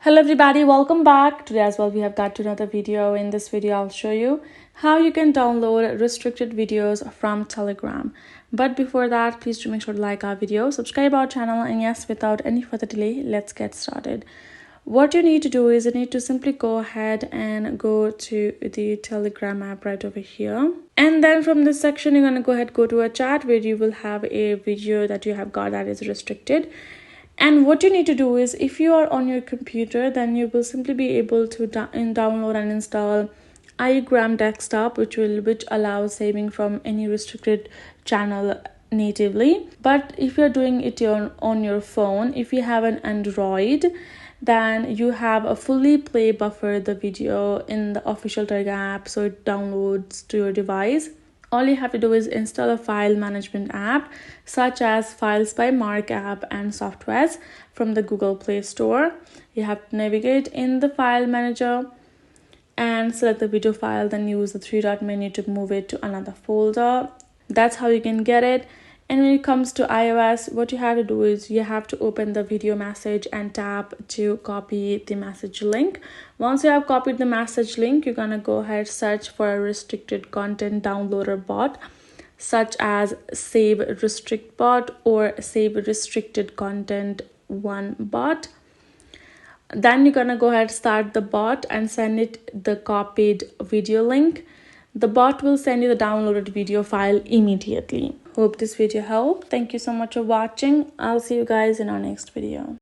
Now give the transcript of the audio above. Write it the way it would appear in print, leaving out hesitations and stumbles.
Hello everybody, welcome back. Today as well we have got to another video. In this video I'll show you how you can download restricted videos from Telegram. But before that, please do make sure to like our video, subscribe our channel, and yes, without any further delay, let's get started. What you need to do is you need to simply go ahead and go to the Telegram app right over here. And then from this section, you're going to go to a chat where you will have a video that you have got that is restricted. And what you need to do is if you are on your computer, then you will simply be able to download and install iGram Desktop, which allows saving from any restricted channel natively. But if you're doing it on your phone, if you have an Android, then you have a fully play buffer the video in the official Telegram app, so it downloads to your device. All you have to do is install a file management app such as Files by Mark app and Softwares from the Google Play Store. You have to navigate in the file manager and select the video file, then use the three-dot menu to move it to another folder. That's how you can get it. And when it comes to iOS, what you have to do is you have to open the video message and tap to copy the message link. Once you have copied the message link, you're gonna go ahead search for a restricted content downloader bot such as Save Restrict Bot or Save Restricted Content 1 bot. Then you're gonna go ahead start the bot and send it the copied video link. The bot will send you the downloaded video file immediately. Hope this video helped. Thank you so much for watching. I'll see you guys in our next video.